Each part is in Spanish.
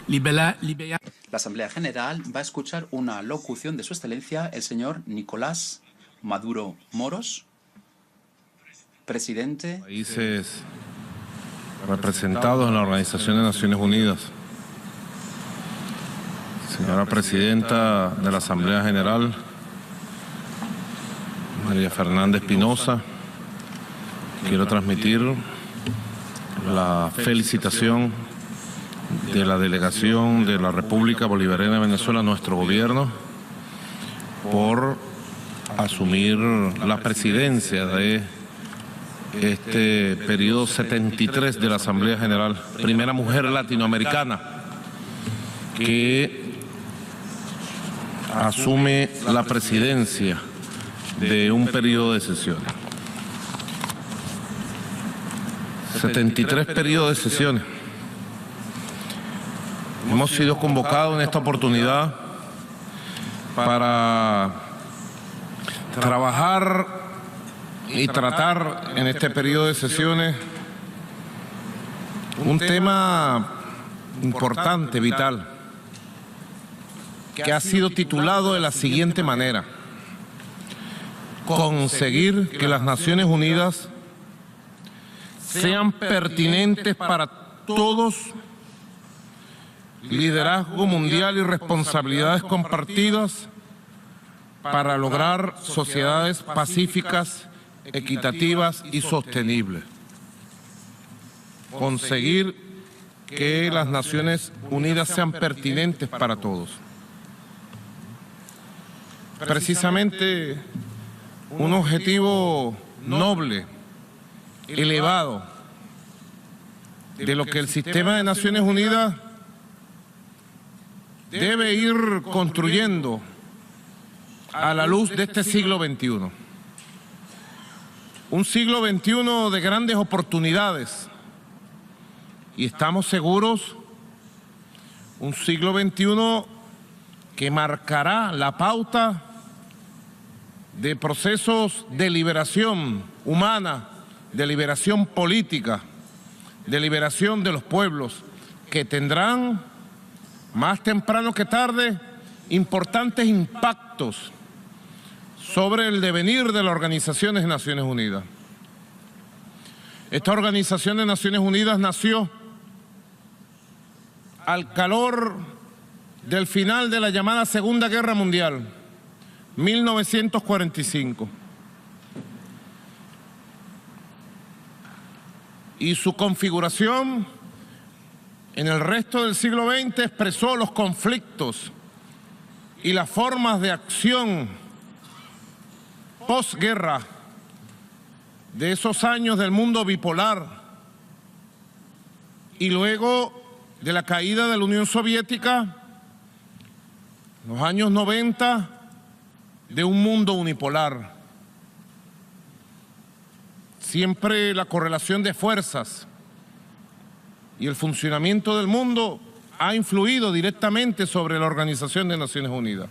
La Asamblea General va a escuchar una locución de Su Excelencia, el señor Nicolás Maduro Moros, presidente. Países representados en la Organización de Naciones Unidas. Señora Presidenta de la Asamblea General, María Fernanda Espinosa, quiero transmitir la felicitación de la delegación de la República Bolivariana de Venezuela a nuestro gobierno por asumir la presidencia de este periodo 73 de la Asamblea General, primera mujer latinoamericana que asume la presidencia de un periodo de sesiones. 73 periodos de sesiones. Hemos sido convocados en esta oportunidad para trabajar y tratar en este periodo de sesiones un tema importante, vital, que ha sido titulado de la siguiente manera: conseguir que las Naciones Unidas sean pertinentes para todos, liderazgo mundial y responsabilidades compartidas para lograr sociedades pacíficas, equitativas y sostenibles. Conseguir que las Naciones Unidas sean pertinentes para todos. Precisamente un objetivo noble, elevado, de lo que el sistema de Naciones Unidas debe ir construyendo a la luz de este siglo XXI. Un siglo XXI de grandes oportunidades, y estamos seguros, un siglo XXI que marcará la pauta de procesos de liberación humana, de liberación política, de liberación de los pueblos, que tendrán más temprano que tarde importantes impactos sobre el devenir de la Organización de Naciones Unidas. Esta Organización de Naciones Unidas nació al calor del final de la llamada Segunda Guerra Mundial, 1945. Y su configuración en el resto del siglo XX expresó los conflictos y las formas de acción posguerra de esos años del mundo bipolar y luego de la caída de la Unión Soviética, los años 90, de un mundo unipolar. Siempre la correlación de fuerzas y el funcionamiento del mundo ha influido directamente sobre la Organización de Naciones Unidas.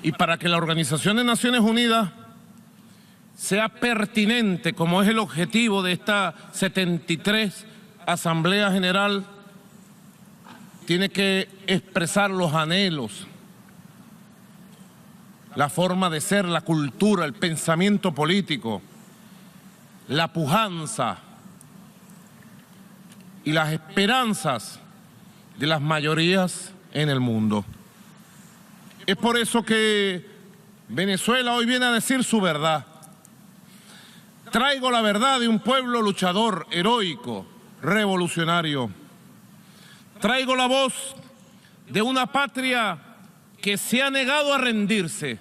Y para que la Organización de Naciones Unidas sea pertinente, como es el objetivo de esta 73 Asamblea General, tiene que expresar los anhelos, la forma de ser, la cultura, el pensamiento político, la pujanza y las esperanzas de las mayorías en el mundo. Es por eso que Venezuela hoy viene a decir su verdad. Traigo la verdad de un pueblo luchador, heroico, revolucionario. Traigo la voz de una patria que se ha negado a rendirse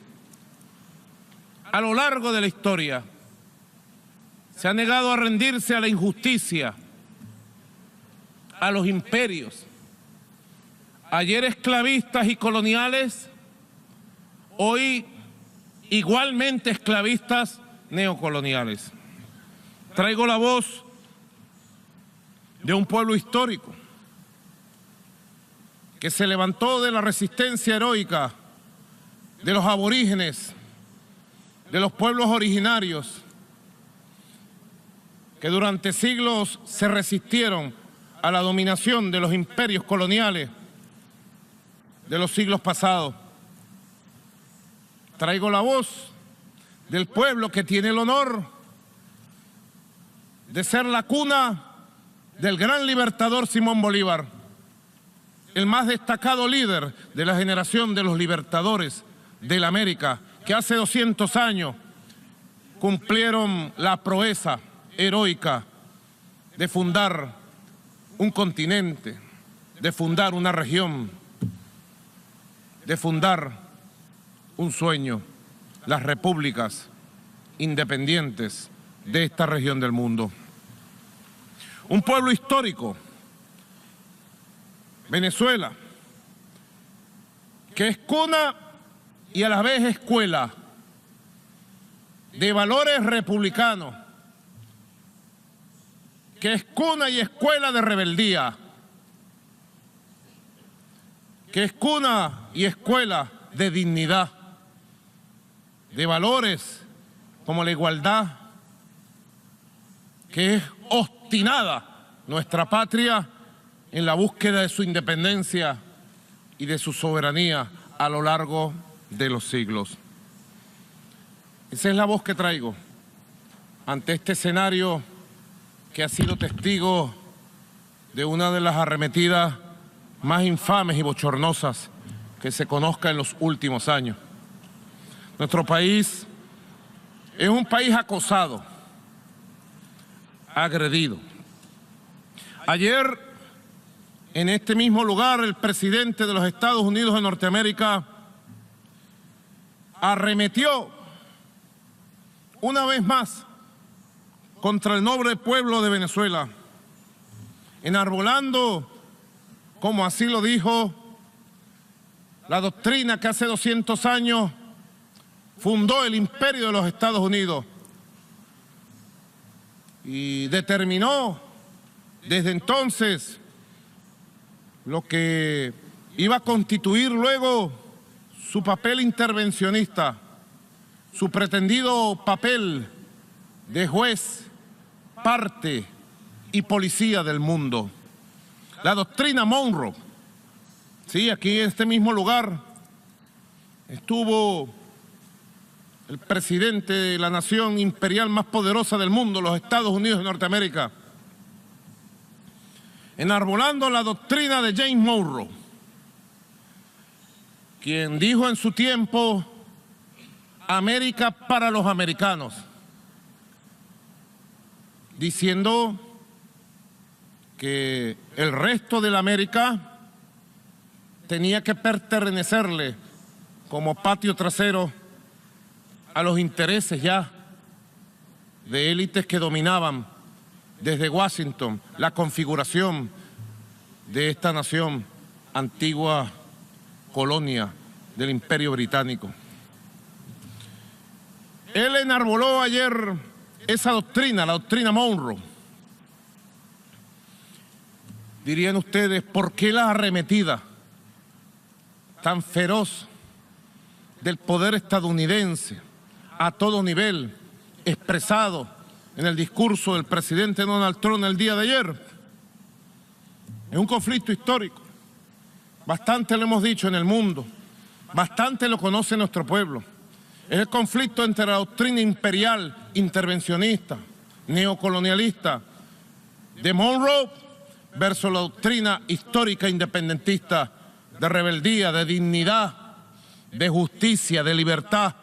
a lo largo de la historia. Se ha negado a rendirse a la injusticia, a los imperios, ayer esclavistas y coloniales, hoy igualmente esclavistas neocoloniales. Traigo la voz de un pueblo histórico que se levantó de la resistencia heroica de los aborígenes, de los pueblos originarios, que durante siglos se resistieron a la dominación de los imperios coloniales de los siglos pasados. Traigo la voz del pueblo que tiene el honor de ser la cuna del gran libertador Simón Bolívar, el más destacado líder de la generación de los libertadores de la América, que hace 200 años cumplieron la proeza heroica de fundar un continente, de fundar una región, de fundar un sueño, las repúblicas independientes de esta región del mundo. Un pueblo histórico, Venezuela, que es cuna y a la vez escuela de valores republicanos, que es cuna y escuela de rebeldía, que es cuna y escuela de dignidad, de valores como la igualdad, que es obstinada nuestra patria en la búsqueda de su independencia y de su soberanía a lo largo de los siglos. Esa es la voz que traigo ante este escenario que ha sido testigo de una de las arremetidas más infames y bochornosas que se conozca en los últimos años. Nuestro país es un país acosado, agredido. Ayer, en este mismo lugar, el presidente de los Estados Unidos de Norteamérica arremetió una vez más contra el noble pueblo de Venezuela, enarbolando, como así lo dijo, la doctrina que hace 200 años fundó el imperio de los Estados Unidos y determinó desde entonces lo que iba a constituir luego su papel intervencionista, su pretendido papel de juez, parte y policía del mundo. La doctrina Monroe, sí, aquí en este mismo lugar estuvo el presidente de la nación imperial más poderosa del mundo, los Estados Unidos de Norteamérica, enarbolando la doctrina de James Monroe, quien dijo en su tiempo: América para los americanos, diciendo que el resto de la América tenía que pertenecerle como patio trasero a los intereses ya de élites que dominaban desde Washington la configuración de esta nación, antigua colonia del Imperio Británico. Él enarboló ayer esa doctrina, la doctrina Monroe. Dirían ustedes, ¿por qué la arremetida tan feroz del poder estadounidense a todo nivel, expresado en el discurso del presidente Donald Trump el día de ayer? Es un conflicto histórico. Bastante lo hemos dicho en el mundo, bastante lo conoce nuestro pueblo. Es el conflicto entre la doctrina imperial, intervencionista, neocolonialista de Monroe versus la doctrina histórica independentista de rebeldía, de dignidad, de justicia, de libertad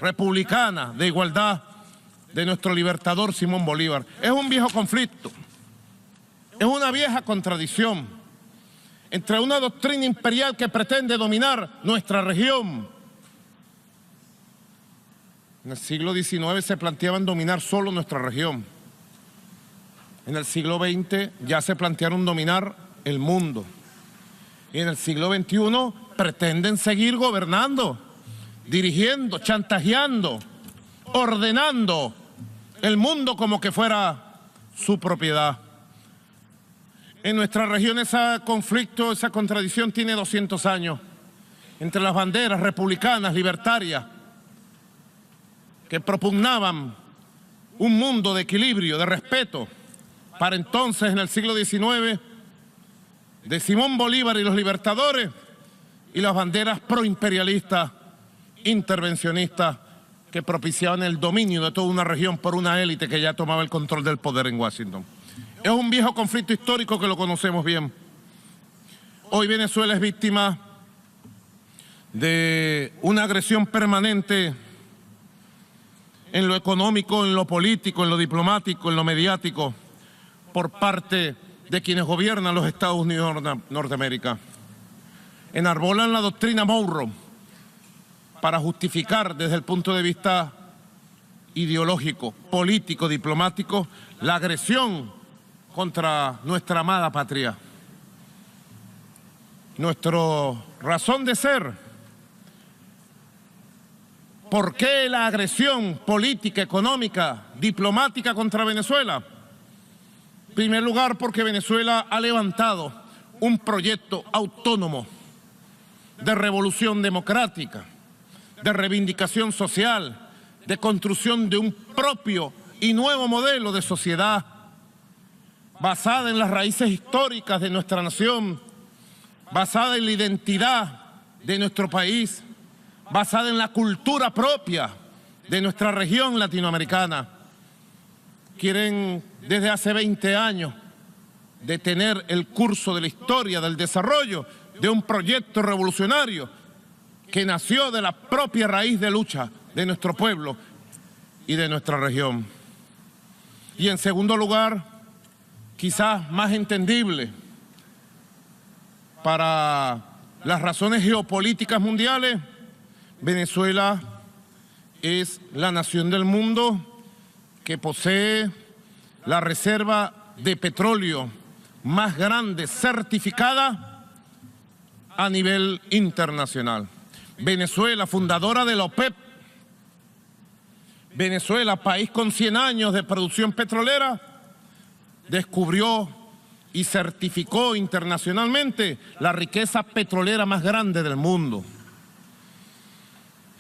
republicana, de igualdad de nuestro libertador Simón Bolívar. Es un viejo conflicto, es una vieja contradicción entre una doctrina imperial que pretende dominar nuestra región. En el siglo XIX se planteaban dominar solo nuestra región. En el siglo XX ya se plantearon dominar el mundo. Y en el siglo XXI pretenden seguir gobernando, dirigiendo, chantajeando, ordenando el mundo como que fuera su propiedad. En nuestra región ese conflicto, esa contradicción tiene 200 años entre las banderas republicanas, libertarias, que propugnaban un mundo de equilibrio, de respeto para entonces, en el siglo XIX, de Simón Bolívar y los libertadores, y las banderas proimperialistas, intervencionistas, que propiciaban el dominio de toda una región por una élite que ya tomaba el control del poder en Washington. Es un viejo conflicto histórico que lo conocemos bien. Hoy Venezuela es víctima de una agresión permanente en lo económico, en lo político, en lo diplomático, en lo mediático, por parte de quienes gobiernan los Estados Unidos de Norteamérica. Enarbolan la doctrina Monroe para justificar desde el punto de vista ideológico, político, diplomático, la agresión contra nuestra amada patria. Nuestra razón de ser. ¿Por qué la agresión política, económica, diplomática contra Venezuela? En primer lugar, porque Venezuela ha levantado un proyecto autónomo de revolución democrática, de reivindicación social, de construcción de un propio y nuevo modelo de sociedad basada en las raíces históricas de nuestra nación, basada en la identidad de nuestro país, basada en la cultura propia de nuestra región latinoamericana. Quieren desde hace 20 años detener el curso de la historia del desarrollo de un proyecto revolucionario que nació de la propia raíz de lucha de nuestro pueblo y de nuestra región. Y en segundo lugar, quizás más entendible para las razones geopolíticas mundiales, Venezuela es la nación del mundo que posee la reserva de petróleo más grande certificada a nivel internacional. Venezuela, fundadora de la OPEP. Venezuela, país con 100 años de producción petrolera, descubrió y certificó internacionalmente la riqueza petrolera más grande del mundo.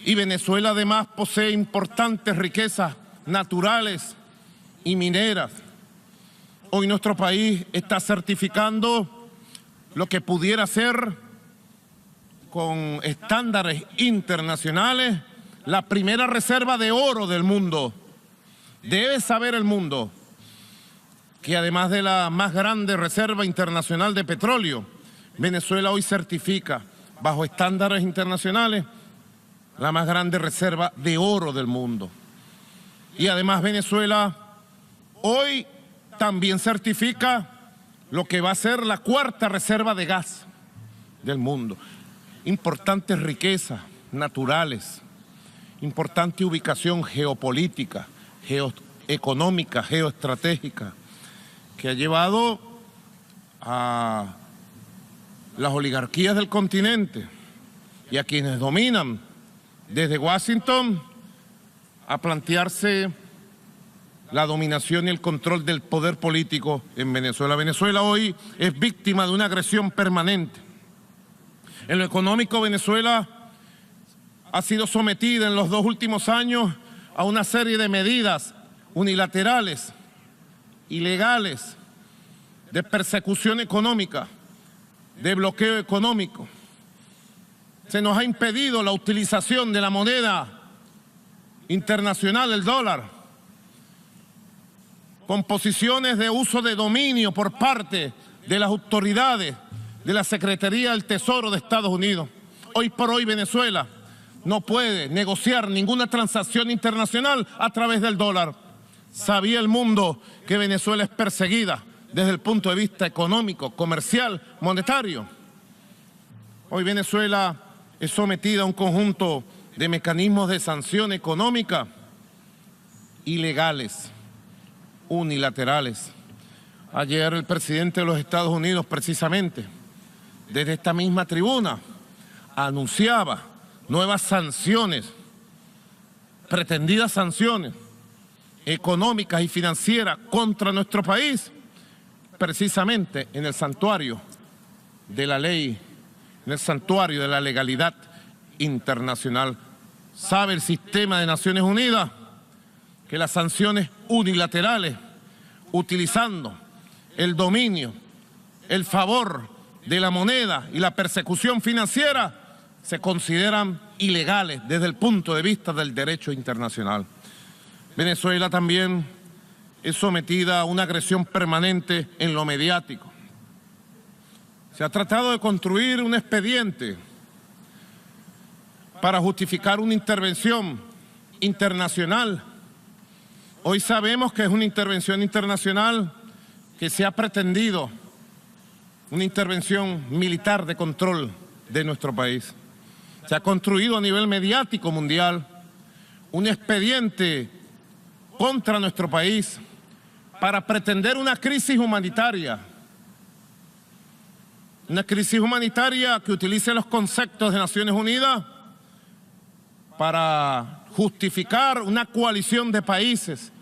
Y Venezuela además posee importantes riquezas naturales y mineras. Hoy nuestro país está certificando lo que pudiera ser, con estándares internacionales, la primera reserva de oro del mundo. Debe saber el mundo que además de la más grande reserva internacional de petróleo, Venezuela hoy certifica, bajo estándares internacionales, la más grande reserva de oro del mundo. Y además Venezuela hoy también certifica lo que va a ser la cuarta reserva de gas del mundo. Importantes riquezas naturales, importante ubicación geopolítica, geoeconómica, geoestratégica, que ha llevado a las oligarquías del continente y a quienes dominan desde Washington a plantearse la dominación y el control del poder político en Venezuela. Venezuela hoy es víctima de una agresión permanente. En lo económico, Venezuela ha sido sometida en los 2 últimos años a una serie de medidas unilaterales, ilegales, de persecución económica, de bloqueo económico. Se nos ha impedido la utilización de la moneda internacional, el dólar, con posiciones de uso de dominio por parte de las autoridades de la Secretaría del Tesoro de Estados Unidos. Hoy por hoy Venezuela no puede negociar ninguna transacción internacional a través del dólar. Sabía el mundo que Venezuela es perseguida desde el punto de vista económico, comercial, monetario. Hoy Venezuela es sometida a un conjunto de mecanismos de sanción económica ilegales, unilaterales. Ayer el presidente de los Estados Unidos, precisamente, desde esta misma tribuna, anunciaba nuevas sanciones, pretendidas sanciones económicas y financieras contra nuestro país, precisamente en el santuario de la ley, en el santuario de la legalidad internacional. Sabe el sistema de Naciones Unidas que las sanciones unilaterales, utilizando el dominio, el favor de la moneda y la persecución financiera se consideran ilegales desde el punto de vista del derecho internacional. Venezuela también es sometida a una agresión permanente en lo mediático. Se ha tratado de construir un expediente para justificar una intervención internacional. Hoy sabemos que es una intervención internacional que se ha pretendido, una intervención militar de control de nuestro país. Se ha construido a nivel mediático mundial un expediente contra nuestro país para pretender una crisis humanitaria que utilice los conceptos de Naciones Unidas para justificar una coalición de países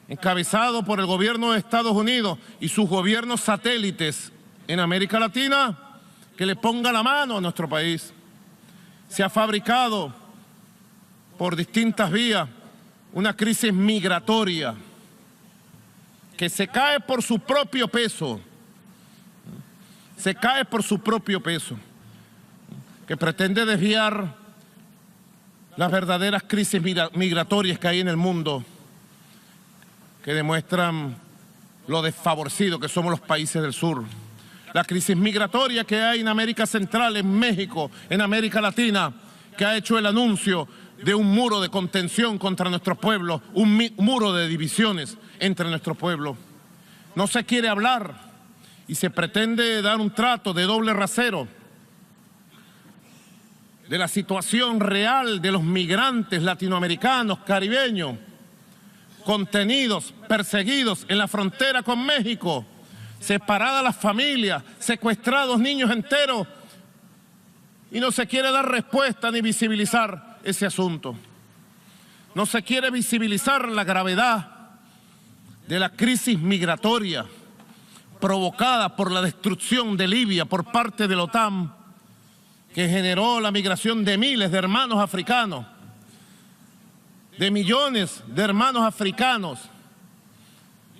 encabezado por el gobierno de Estados Unidos y sus gobiernos satélites en América Latina, que le ponga la mano a nuestro país. Se ha fabricado por distintas vías una crisis migratoria que se cae por su propio peso, que pretende desviar las verdaderas crisis migratorias que hay en el mundo, que demuestran lo desfavorecidos que somos los países del sur. La crisis migratoria que hay en América Central, en México, en América Latina, que ha hecho el anuncio de un muro de contención contra nuestros pueblos, un muro de divisiones entre nuestros pueblos. No se quiere hablar y se pretende dar un trato de doble rasero de la situación real de los migrantes latinoamericanos, caribeños, contenidos, perseguidos en la frontera con México, separadas las familias, secuestrados niños enteros, y no se quiere dar respuesta ni visibilizar ese asunto. No se quiere visibilizar la gravedad de la crisis migratoria provocada por la destrucción de Libia por parte de la OTAN, que generó la migración de miles de hermanos africanos, de millones de hermanos africanos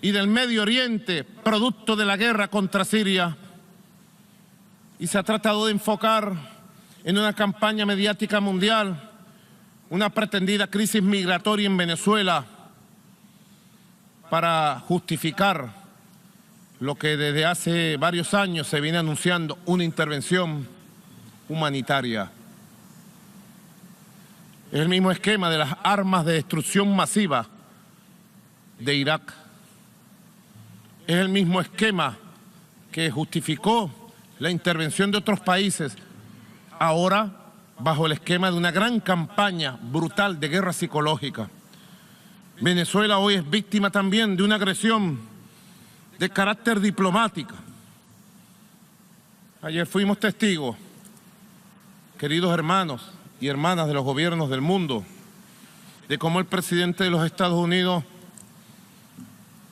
y del Medio Oriente, producto de la guerra contra Siria. Y se ha tratado de enfocar en una campaña mediática mundial una pretendida crisis migratoria en Venezuela para justificar lo que desde hace varios años se viene anunciando, una intervención humanitaria. Es el mismo esquema de las armas de destrucción masiva de Irak. Es el mismo esquema que justificó la intervención de otros países, ahora bajo el esquema de una gran campaña brutal de guerra psicológica. Venezuela hoy es víctima también de una agresión de carácter diplomático. Ayer fuimos testigos, queridos hermanos y hermanas de los gobiernos del mundo, de cómo el presidente de los Estados Unidos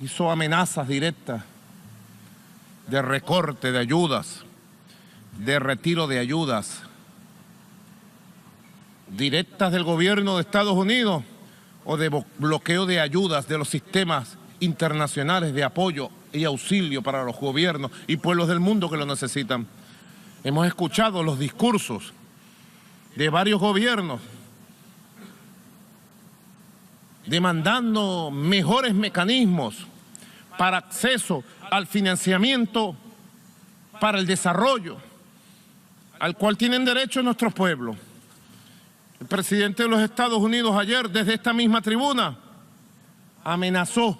hizo amenazas directas de recorte de ayudas, de retiro de ayudas directas del gobierno de Estados Unidos o de bloqueo de ayudas de los sistemas internacionales de apoyo y auxilio para los gobiernos y pueblos del mundo que lo necesitan. Hemos escuchado los discursos de varios gobiernos demandando mejores mecanismos para acceso al financiamiento para el desarrollo al cual tienen derecho nuestros pueblos. El presidente de los Estados Unidos ayer, desde esta misma tribuna, amenazó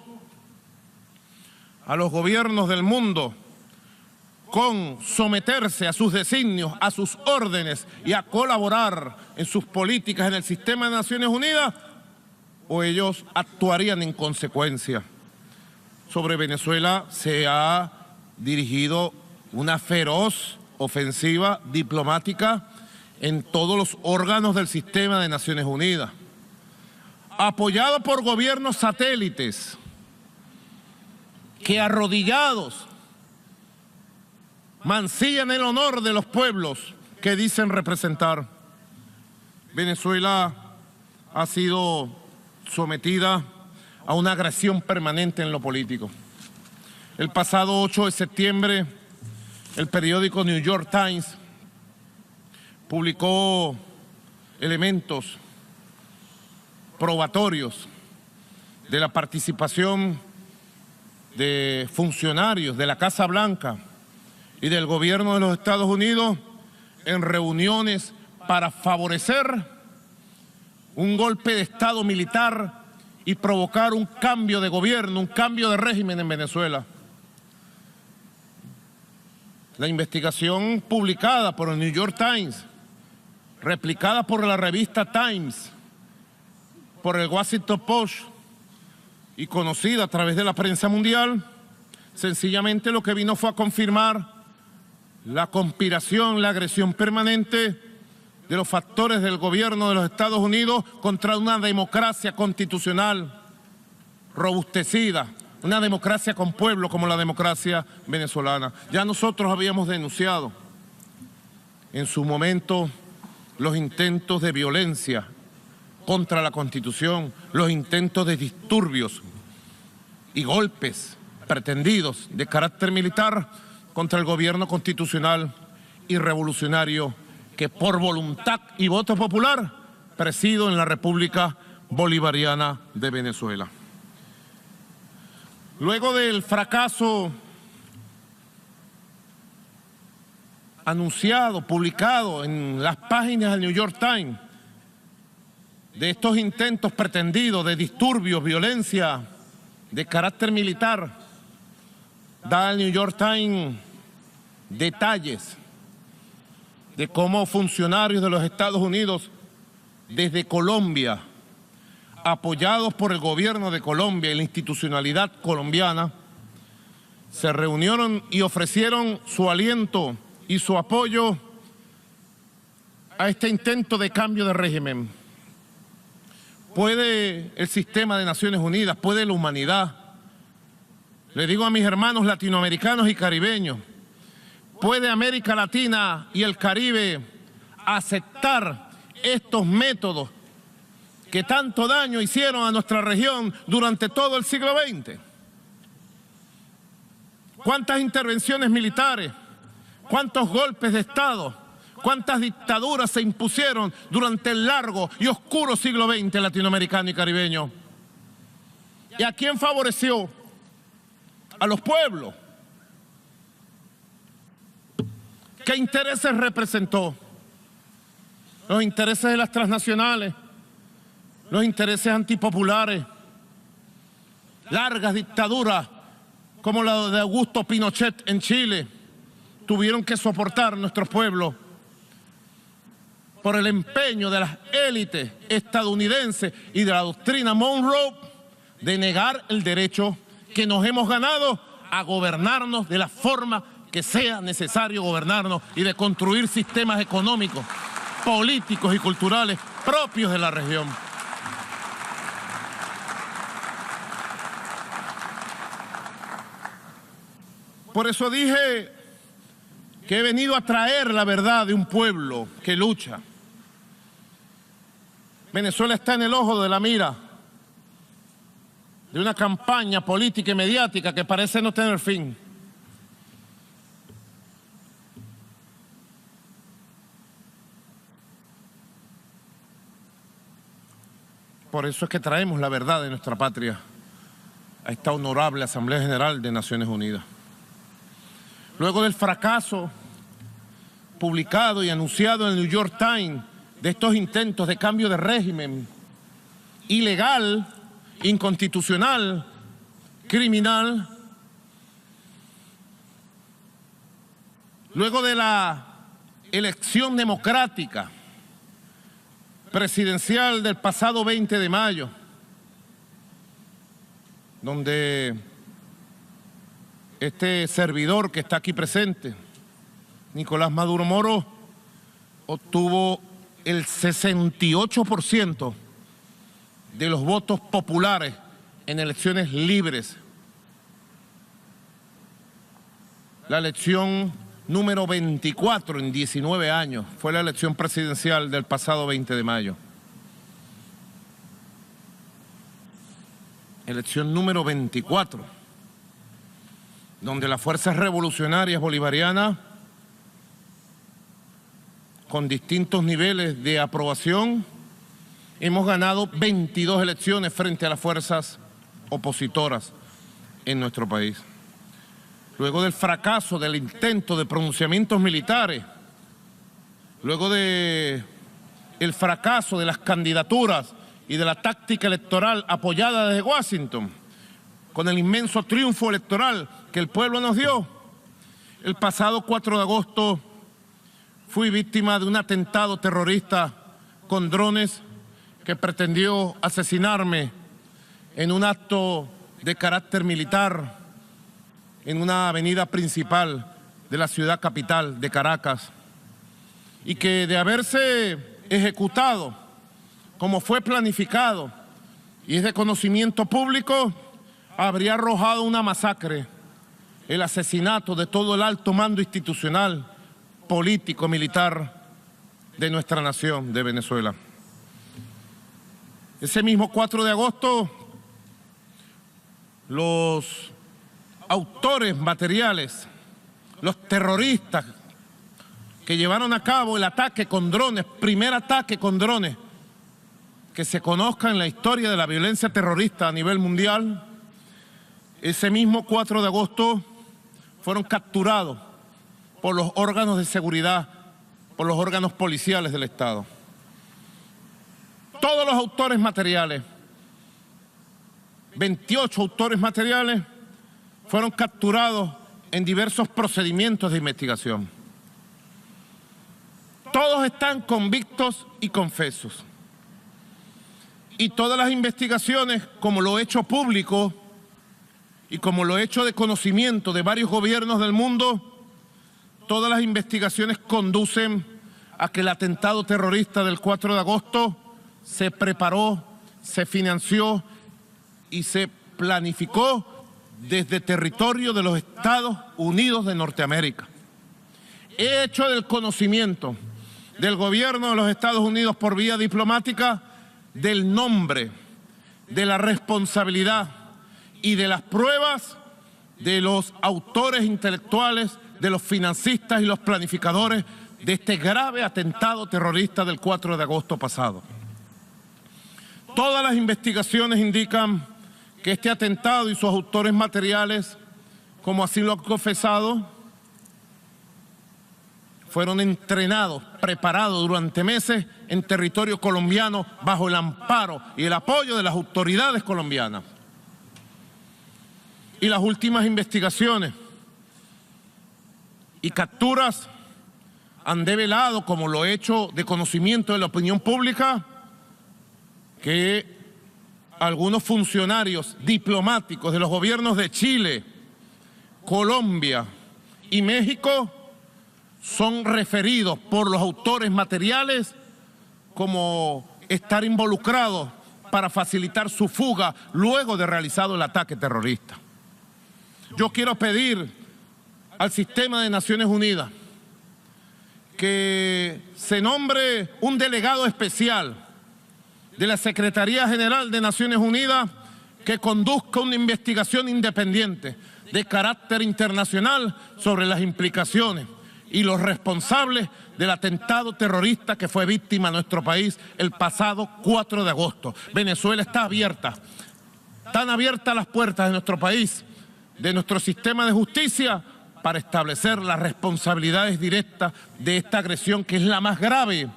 a los gobiernos del mundo con someterse a sus designios, a sus órdenes y a colaborar en sus políticas en el sistema de Naciones Unidas, o ellos actuarían en consecuencia. Sobre Venezuela se ha dirigido una feroz ofensiva diplomática en todos los órganos del sistema de Naciones Unidas, apoyado por gobiernos satélites que arrodillados mancillan el honor de los pueblos que dicen representar. Venezuela ha sido sometida a una agresión permanente en lo político. El pasado 8 de septiembre, el periódico New York Times publicó elementos probatorios de la participación de funcionarios de la Casa Blanca y del gobierno de los Estados Unidos en reuniones para favorecer un golpe de Estado militar y provocar un cambio de gobierno, un cambio de régimen en Venezuela. La investigación publicada por el New York Times, replicada por la revista Times, por el Washington Post y conocida a través de la prensa mundial, sencillamente lo que vino fue a confirmar la conspiración, la agresión permanente de los factores del gobierno de los Estados Unidos contra una democracia constitucional robustecida, una democracia con pueblo como la democracia venezolana. Ya nosotros habíamos denunciado en su momento los intentos de violencia contra la Constitución, los intentos de disturbios y golpes pretendidos de carácter militar contra el gobierno constitucional y revolucionario que por voluntad y voto popular presido en la República Bolivariana de Venezuela. Luego del fracaso anunciado, publicado en las páginas del New York Times, de estos intentos pretendidos de disturbios, violencia de carácter militar, da el New York Times detalles de cómo funcionarios de los Estados Unidos desde Colombia, apoyados por el gobierno de Colombia y la institucionalidad colombiana, se reunieron y ofrecieron su aliento y su apoyo a este intento de cambio de régimen. ¿Puede el sistema de Naciones Unidas, puede la humanidad? Le digo a mis hermanos latinoamericanos y caribeños, ¿puede América Latina y el Caribe aceptar estos métodos que tanto daño hicieron a nuestra región durante todo el siglo XX? ¿Cuántas intervenciones militares? ¿Cuántos golpes de Estado? ¿Cuántas dictaduras se impusieron durante el largo y oscuro siglo XX latinoamericano y caribeño? ¿Y a quién favoreció? A los pueblos. ¿Qué intereses representó? Los intereses de las transnacionales, los intereses antipopulares, largas dictaduras como la de Augusto Pinochet en Chile, tuvieron que soportar nuestros pueblos por el empeño de las élites estadounidenses y de la doctrina Monroe de negar el derecho que nos hemos ganado a gobernarnos de la forma que sea necesario gobernarnos y de construir sistemas económicos, políticos y culturales propios de la región. Por eso dije que he venido a traer la verdad de un pueblo que lucha. Venezuela está en el ojo de la mira de una campaña política y mediática que parece no tener fin. Por eso es que traemos la verdad de nuestra patria a esta honorable Asamblea General de Naciones Unidas. Luego del fracaso publicado y anunciado en el New York Times de estos intentos de cambio de régimen ilegal, inconstitucional, criminal, luego de la elección democrática presidencial del pasado 20 de mayo, donde este servidor que está aquí presente, Nicolás Maduro Moro, obtuvo el 68% de los votos populares en elecciones libres. La elección número 24 en 19 años fue la elección presidencial del pasado 20 de mayo. Elección número 24. donde las fuerzas revolucionarias bolivarianas, con distintos niveles de aprobación, hemos ganado 22 elecciones frente a las fuerzas opositoras en nuestro país. Luego del fracaso del intento de pronunciamientos militares, luego del fracaso de las candidaturas y de la táctica electoral apoyada desde Washington, con el inmenso triunfo electoral que el pueblo nos dio, el pasado 4 de agosto fui víctima de un atentado terrorista con drones que pretendió asesinarme en un acto de carácter militar en una avenida principal de la ciudad capital de Caracas, y que de haberse ejecutado como fue planificado y es de conocimiento público, habría arrojado una masacre, el asesinato de todo el alto mando institucional, político, militar de nuestra nación, de Venezuela. Ese mismo 4 de agosto, los autores materiales, los terroristas que llevaron a cabo el ataque con drones, primer ataque con drones que se conozca en la historia de la violencia terrorista a nivel mundial, ese mismo 4 de agosto fueron capturados por los órganos de seguridad, por los órganos policiales del Estado. Todos los autores materiales, 28 autores materiales, fueron capturados en diversos procedimientos de investigación. Todos están convictos y confesos. Y todas las investigaciones, como lo he hecho público y como lo he hecho de conocimiento de varios gobiernos del mundo, todas las investigaciones conducen a que el atentado terrorista del 4 de agosto se preparó, se financió y se planificó desde territorio de los Estados Unidos de Norteamérica. He hecho del conocimiento del gobierno de los Estados Unidos por vía diplomática del nombre, de la responsabilidad y de las pruebas de los autores intelectuales, de los financistas y los planificadores de este grave atentado terrorista del 4 de agosto pasado. Todas las investigaciones indican que este atentado y sus autores materiales, como así lo han confesado, fueron entrenados, preparados durante meses en territorio colombiano bajo el amparo y el apoyo de las autoridades colombianas. Y las últimas investigaciones y capturas han develado, como lo he hecho de conocimiento de la opinión pública, que algunos funcionarios diplomáticos de los gobiernos de Chile, Colombia y México son referidos por los autores materiales como estar involucrados para facilitar su fuga luego de realizado el ataque terrorista. Yo quiero pedir al sistema de Naciones Unidas que se nombre un delegado especial de la Secretaría General de Naciones Unidas que conduzca una investigación independiente de carácter internacional sobre las implicaciones y los responsables del atentado terrorista que fue víctima de nuestro país el pasado 4 de agosto. Venezuela está abierta, están abiertas las puertas de nuestro país, de nuestro sistema de justicia, para establecer las responsabilidades directas de esta agresión, que es la más grave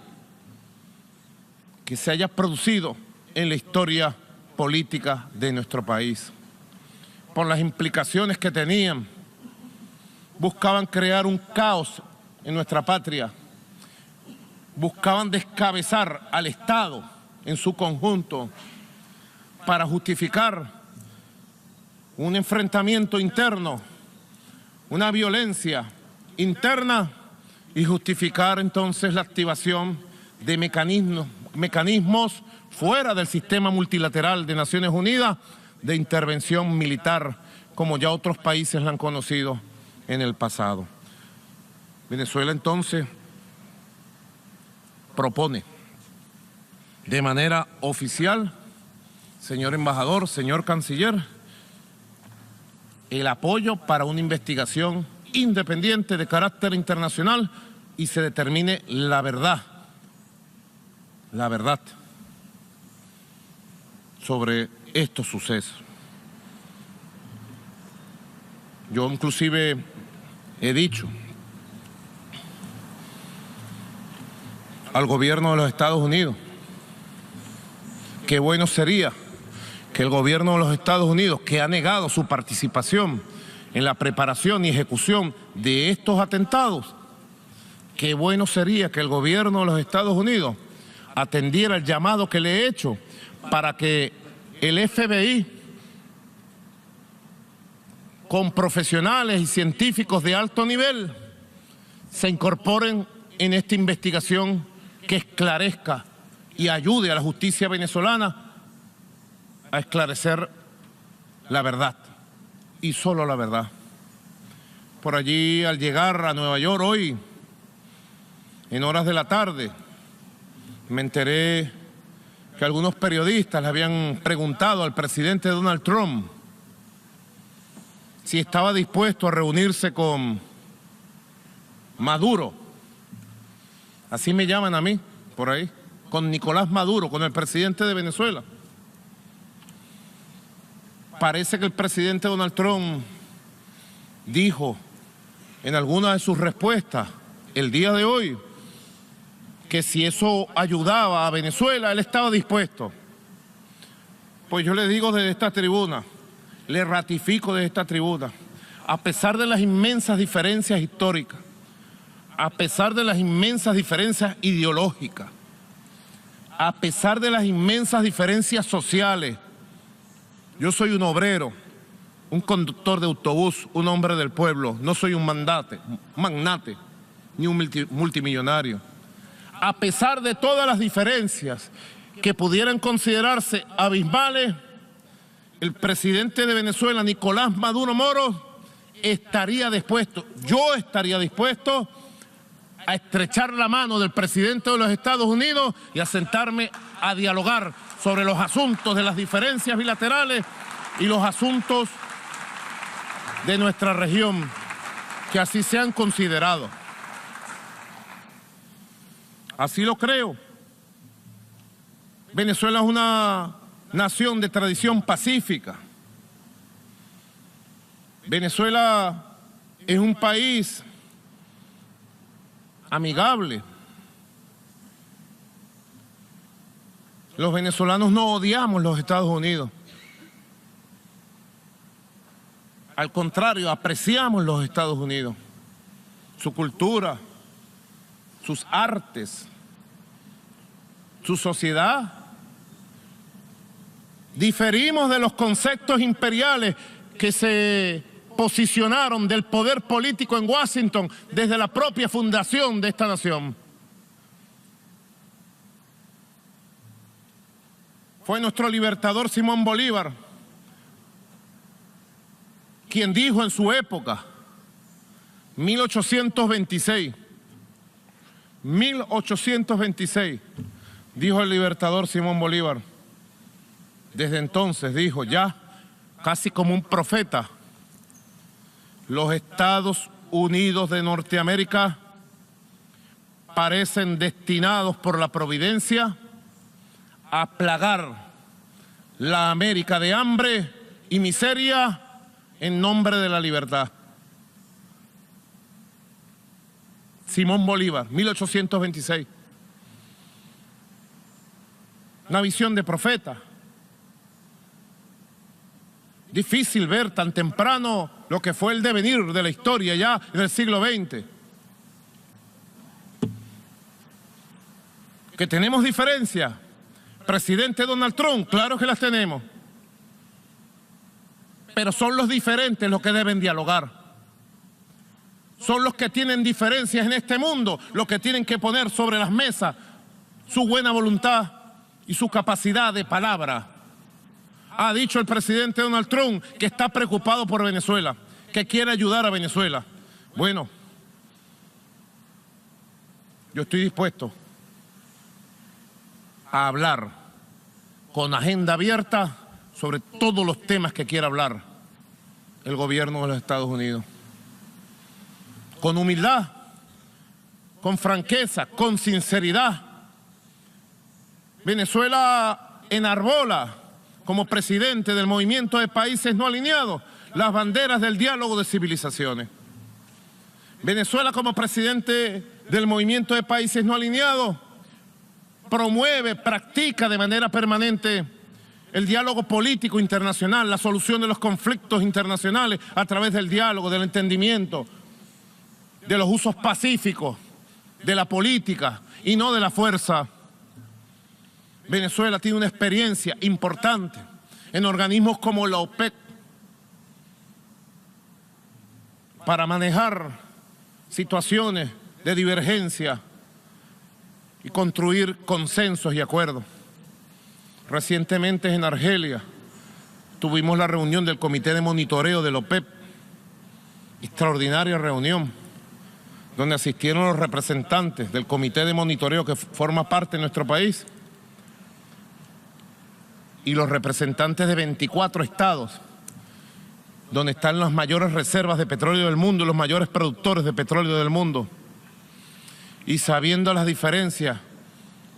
que se haya producido en la historia política de nuestro país. Por las implicaciones que tenían, buscaban crear un caos en nuestra patria, buscaban descabezar al Estado en su conjunto para justificar un enfrentamiento interno, una violencia interna, y justificar entonces la activación de mecanismos fuera del sistema multilateral de Naciones Unidas de intervención militar, como ya otros países la han conocido en el pasado. Venezuela entonces propone de manera oficial, señor embajador, señor canciller, el apoyo para una investigación independiente de carácter internacional y se determine la verdad sobre estos sucesos. Yo inclusive he dicho al gobierno de los Estados Unidos que bueno sería que el gobierno de los Estados Unidos, que ha negado su participación en la preparación y ejecución de estos atentados, qué bueno sería que el gobierno de los Estados Unidos atendiera el llamado que le he hecho para que el FBI, con profesionales y científicos de alto nivel, se incorporen en esta investigación que esclarezca y ayude a la justicia venezolana a esclarecer la verdad, y solo la verdad. Por allí, al llegar a Nueva York hoy, en horas de la tarde, me enteré que algunos periodistas le habían preguntado al presidente Donald Trump si estaba dispuesto a reunirse con Maduro, así me llaman a mí por ahí, con Nicolás Maduro, con el presidente de Venezuela. Parece que el presidente Donald Trump dijo en alguna de sus respuestas el día de hoy que si eso ayudaba a Venezuela, él estaba dispuesto. Pues yo le digo desde esta tribuna, le ratifico desde esta tribuna, a pesar de las inmensas diferencias históricas, a pesar de las inmensas diferencias ideológicas, a pesar de las inmensas diferencias sociales, yo soy un obrero, un conductor de autobús, un hombre del pueblo, no soy un magnate, ni un multimillonario. A pesar de todas las diferencias que pudieran considerarse abismales, el presidente de Venezuela, Nicolás Maduro Moro, estaría dispuesto, yo estaría dispuesto a estrechar la mano del presidente de los Estados Unidos y a sentarme a dialogar sobre los asuntos de las diferencias bilaterales y los asuntos de nuestra región, que así sean considerados. Así lo creo. Venezuela es una nación de tradición pacífica. Venezuela es un país amigable. Los venezolanos no odiamos los Estados Unidos. Al contrario, apreciamos los Estados Unidos, su cultura, sus artes, su sociedad. Diferimos de los conceptos imperiales que se posicionaron del poder político en Washington desde la propia fundación de esta nación. Fue nuestro libertador Simón Bolívar quien dijo en su época, 1826, dijo el libertador Simón Bolívar. Desde entonces dijo, ya casi como un profeta, los Estados Unidos de Norteamérica parecen destinados por la providencia a plagar la América de hambre y miseria en nombre de la libertad. Simón Bolívar, 1826. Una visión de profeta. Difícil ver tan temprano lo que fue el devenir de la historia ya en el siglo XX. ¿Que tenemos diferencias? Presidente Donald Trump, claro que las tenemos. Pero son los diferentes los que deben dialogar. Son los que tienen diferencias en este mundo los que tienen que poner sobre las mesas su buena voluntad y su capacidad de palabra. Ha dicho el presidente Donald Trump que está preocupado por Venezuela, que quiere ayudar a Venezuela. Bueno, yo estoy dispuesto a hablar con agenda abierta sobre todos los temas que quiera hablar. el gobierno de los Estados Unidos. Con humildad, con franqueza, con sinceridad, Venezuela enarbola como presidente del movimiento de países no alineados las banderas del diálogo de civilizaciones. Venezuela como presidente del movimiento de países no alineados promueve, practica de manera permanente el diálogo político internacional, la solución de los conflictos internacionales a través del diálogo, del entendimiento, de los usos pacíficos, de la política y no de la fuerza. Venezuela tiene una experiencia importante en organismos como la OPEC para manejar situaciones de divergencia y construir consensos y acuerdos. Recientemente en Argelia tuvimos la reunión del Comité de Monitoreo de la OPEP, extraordinaria reunión, donde asistieron los representantes del Comité de Monitoreo que forma parte de nuestro país y los representantes de 24 estados, donde están las mayores reservas de petróleo del mundo, los mayores productores de petróleo del mundo. Y sabiendo las diferencias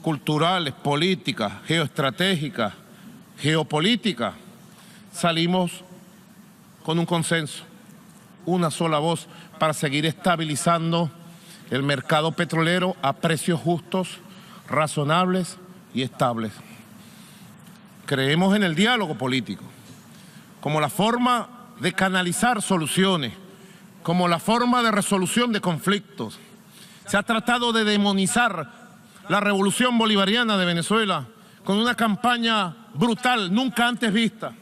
culturales, políticas, geoestratégicas, geopolíticas, salimos con un consenso, una sola voz para seguir estabilizando el mercado petrolero a precios justos, razonables y estables. Creemos en el diálogo político como la forma de canalizar soluciones, como la forma de resolución de conflictos. Se ha tratado de demonizar la revolución bolivariana de Venezuela con una campaña brutal, nunca antes vista.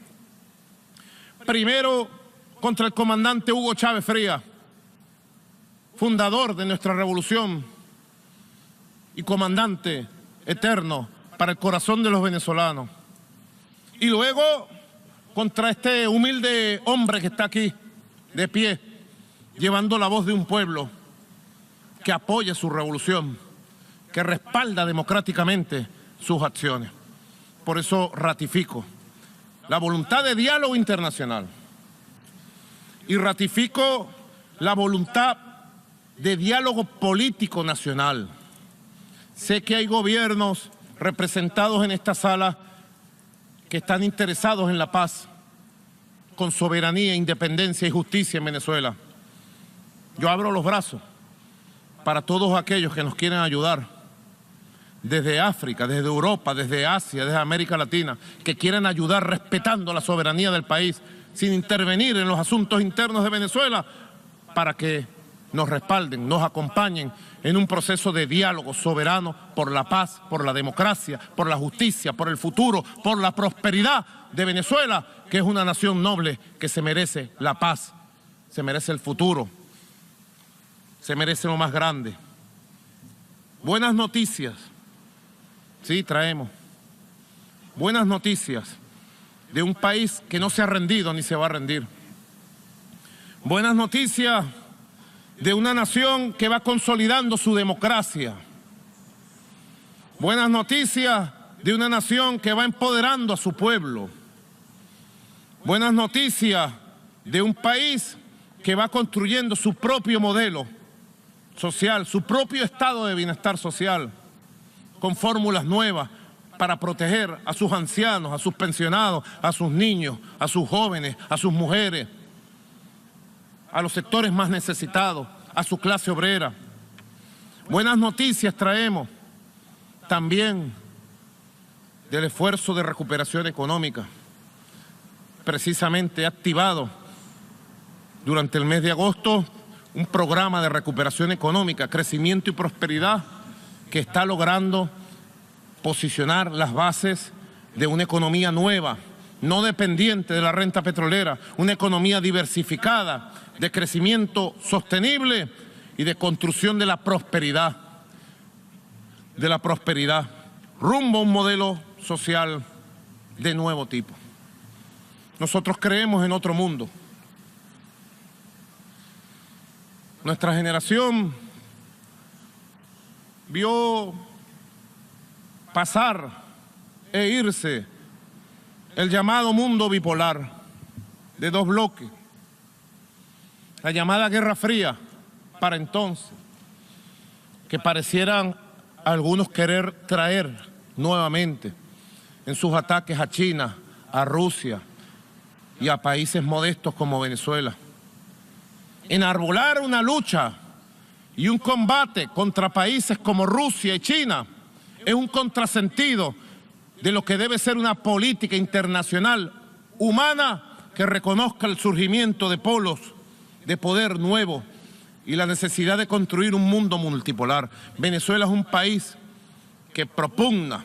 Primero contra el comandante Hugo Chávez Frías, fundador de nuestra revolución y comandante eterno para el corazón de los venezolanos. Y luego contra este humilde hombre que está aquí, de pie, llevando la voz de un pueblo que apoya su revolución, que respalda democráticamente sus acciones. Por eso ratifico la voluntad de diálogo internacional y ratifico la voluntad de diálogo político nacional. Sé que hay gobiernos representados en esta sala que están interesados en la paz, con soberanía, independencia y justicia en Venezuela. Yo abro los brazos para todos aquellos que nos quieren ayudar, desde África, desde Europa, desde Asia, desde América Latina, que quieren ayudar respetando la soberanía del país, sin intervenir en los asuntos internos de Venezuela, para que nos respalden, nos acompañen en un proceso de diálogo soberano por la paz, por la democracia, por la justicia, por el futuro, por la prosperidad de Venezuela, que es una nación noble que se merece la paz, se merece el futuro, se merece lo más grande. Buenas noticias, sí, traemos. Buenas noticias de un país que no se ha rendido ni se va a rendir. Buenas noticias de una nación que va consolidando su democracia. Buenas noticias de una nación que va empoderando a su pueblo. Buenas noticias de un país que va construyendo su propio modelo social, su propio estado de bienestar social, con fórmulas nuevas para proteger a sus ancianos, a sus pensionados, a sus niños, a sus jóvenes, a sus mujeres, a los sectores más necesitados, a su clase obrera. Buenas noticias traemos también del esfuerzo de recuperación económica, precisamente activado durante el mes de agosto un programa de recuperación económica, crecimiento y prosperidad que está logrando posicionar las bases de una economía nueva, no dependiente de la renta petrolera, una economía diversificada, de crecimiento sostenible y de construcción de la prosperidad, rumbo a un modelo social de nuevo tipo. Nosotros creemos en otro mundo. Nuestra generación vio pasar e irse el llamado mundo bipolar de dos bloques, la llamada Guerra Fría, para entonces, que parecieran algunos querer traer nuevamente en sus ataques a China, a Rusia y a países modestos como Venezuela. Enarbolar una lucha y un combate contra países como Rusia y China es un contrasentido de lo que debe ser una política internacional humana que reconozca el surgimiento de polos de poder nuevos y la necesidad de construir un mundo multipolar. Venezuela es un país que propugna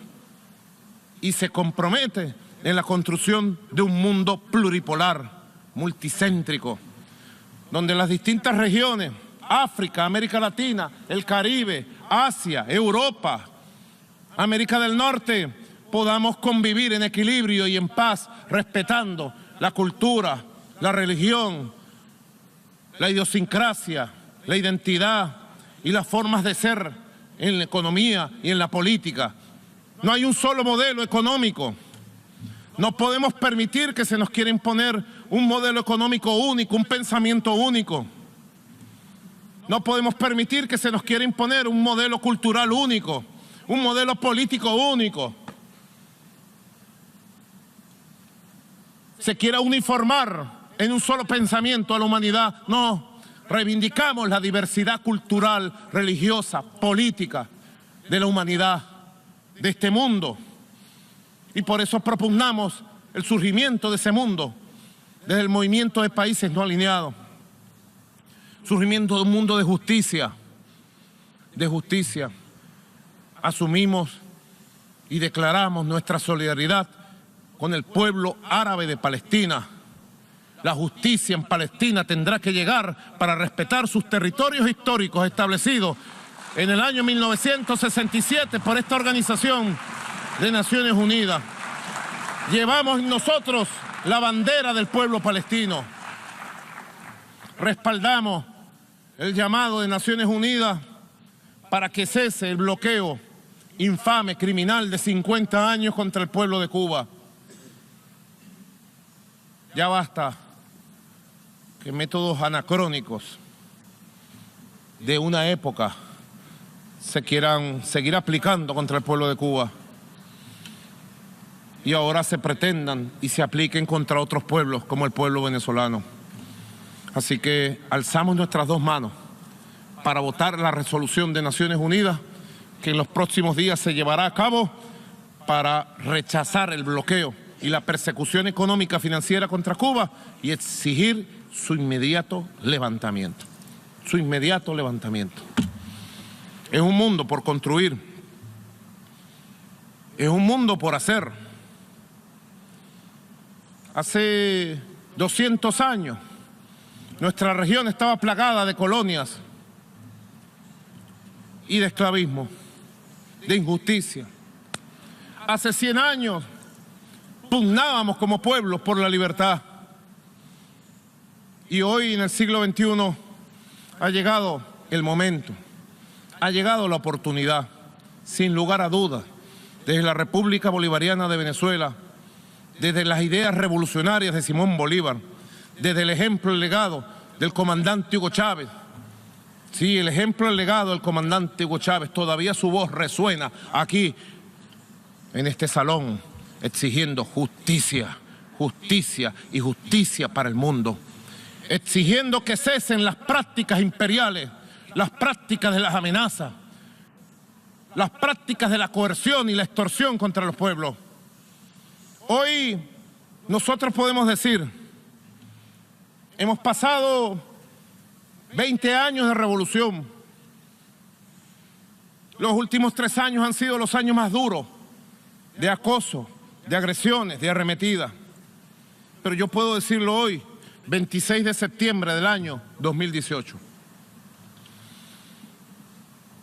y se compromete en la construcción de un mundo pluripolar, multicéntrico, donde las distintas regiones, África, América Latina, el Caribe, Asia, Europa, América del Norte, podamos convivir en equilibrio y en paz, respetando la cultura, la religión, la idiosincrasia, la identidad y las formas de ser en la economía y en la política. No hay un solo modelo económico. No podemos permitir que se nos quiera imponer un modelo económico único, un pensamiento único. No podemos permitir que se nos quiera imponer un modelo cultural único, un modelo político único. Se quiera uniformar en un solo pensamiento a la humanidad. No, reivindicamos la diversidad cultural, religiosa, política de la humanidad, de este mundo. Y por eso propugnamos el surgimiento de ese mundo desde el movimiento de países no alineados. Surgimiento de un mundo de justicia. De justicia. Asumimos y declaramos nuestra solidaridad con el pueblo árabe de Palestina. La justicia en Palestina tendrá que llegar para respetar sus territorios históricos establecidos en el año 1967 por esta Organización de Naciones Unidas. Llevamos en nosotros la bandera del pueblo palestino. Respaldamos el llamado de Naciones Unidas para que cese el bloqueo infame, criminal de 50 años contra el pueblo de Cuba. Ya basta que métodos anacrónicos de una época se quieran seguir aplicando contra el pueblo de Cuba y ahora se pretendan y se apliquen contra otros pueblos como el pueblo venezolano. Así que alzamos nuestras dos manos para votar la resolución de Naciones Unidas que en los próximos días se llevará a cabo para rechazar el bloqueo y la persecución económica financiera contra Cuba y exigir su inmediato levantamiento. Su inmediato levantamiento. Es un mundo por construir. Es un mundo por hacer. Hace 200 años nuestra región estaba plagada de colonias y de esclavismo, de injusticia. Hace 100 años pugnábamos como pueblos por la libertad. Y hoy, en el siglo XXI, ha llegado el momento, ha llegado la oportunidad, sin lugar a dudas, desde la República Bolivariana de Venezuela, desde las ideas revolucionarias de Simón Bolívar, desde el ejemplo, el legado del comandante Hugo Chávez. Sí, el ejemplo, el legado del comandante Hugo Chávez, todavía su voz resuena aquí, en este salón, exigiendo justicia, justicia y justicia para el mundo. Exigiendo que cesen las prácticas imperiales, las prácticas de las amenazas, las prácticas de la coerción y la extorsión contra los pueblos. Hoy nosotros podemos decir, hemos pasado 20 años de revolución. Los últimos 3 años han sido los años más duros de acoso, de agresiones, de arremetidas. Pero yo puedo decirlo hoy, 26 de septiembre del año 2018.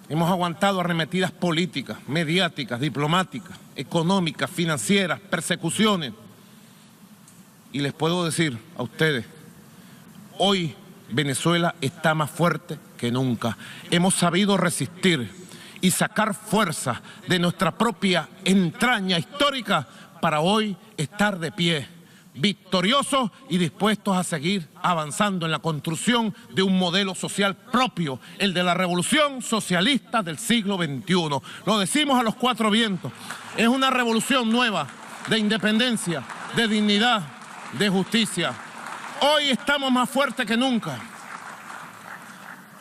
Hemos aguantado arremetidas políticas, mediáticas, diplomáticas, económicas, financieras, persecuciones. Y les puedo decir a ustedes, hoy Venezuela está más fuerte que nunca. Hemos sabido resistir y sacar fuerza de nuestra propia entraña histórica para hoy estar de pie, victoriosos y dispuestos a seguir avanzando en la construcción de un modelo social propio, el de la revolución socialista del siglo XXI. Lo decimos a los cuatro vientos. Es una revolución nueva de independencia, de dignidad, de justicia. Hoy estamos más fuertes que nunca.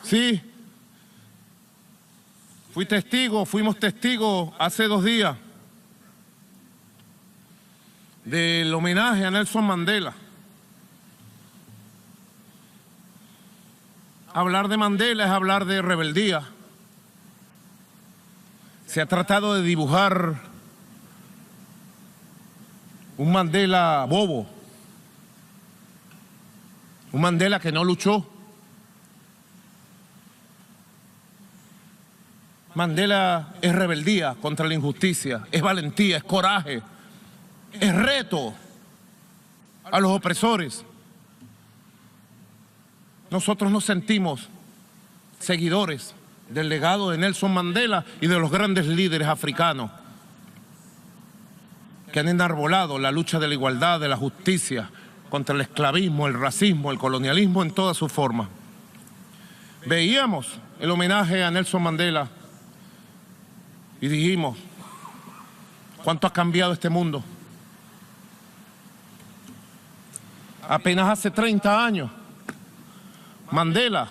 Sí, fuimos testigos hace 2 días del homenaje a Nelson Mandela. Hablar de Mandela es hablar de rebeldía. Se ha tratado de dibujar un Mandela bobo, un Mandela que no luchó. Mandela es rebeldía contra la injusticia, es valentía, es coraje, es reto a los opresores. Nosotros nos sentimos seguidores del legado de Nelson Mandela y de los grandes líderes africanos que han enarbolado la lucha de la igualdad, de la justicia, contra el esclavismo, el racismo, el colonialismo en todas sus formas. Veíamos el homenaje a Nelson Mandela y dijimos, ¿cuánto ha cambiado este mundo? Apenas hace 30 años, Mandela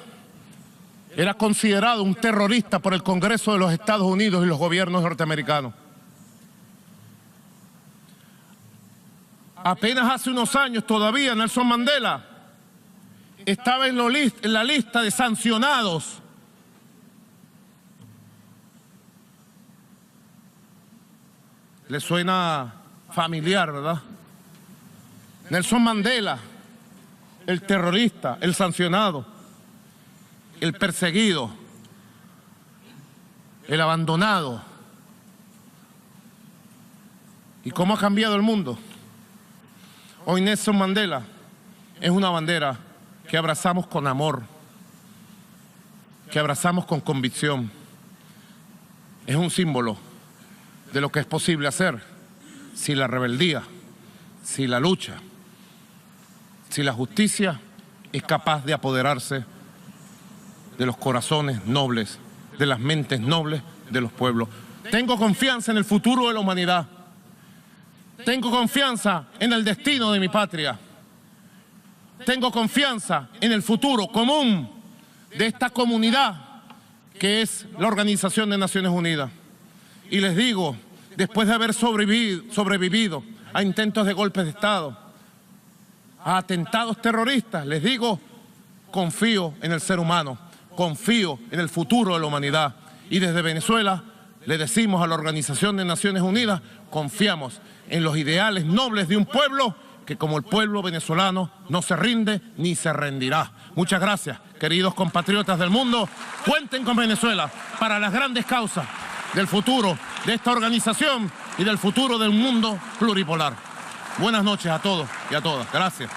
era considerado un terrorista por el Congreso de los Estados Unidos y los gobiernos norteamericanos. Apenas hace unos años todavía Nelson Mandela estaba en la lista de sancionados. ¿Le suena familiar, verdad? Nelson Mandela, el terrorista, el sancionado, el perseguido, el abandonado. ¿Y cómo ha cambiado el mundo? Hoy Nelson Mandela es una bandera que abrazamos con amor, que abrazamos con convicción. Es un símbolo de lo que es posible hacer si la rebeldía, si la lucha, si la justicia es capaz de apoderarse de los corazones nobles, de las mentes nobles de los pueblos. Tengo confianza en el futuro de la humanidad. Tengo confianza en el destino de mi patria. Tengo confianza en el futuro común de esta comunidad que es la Organización de Naciones Unidas. Y les digo, después de haber sobrevivido a intentos de golpes de Estado, a atentados terroristas, les digo, confío en el ser humano, confío en el futuro de la humanidad. Y desde Venezuela le decimos a la Organización de Naciones Unidas, confiamos en los ideales nobles de un pueblo que, como el pueblo venezolano, no se rinde ni se rendirá. Muchas gracias, queridos compatriotas del mundo. Cuenten con Venezuela para las grandes causas del futuro de esta organización y del futuro del mundo pluripolar. Buenas noches a todos y a todas. Gracias.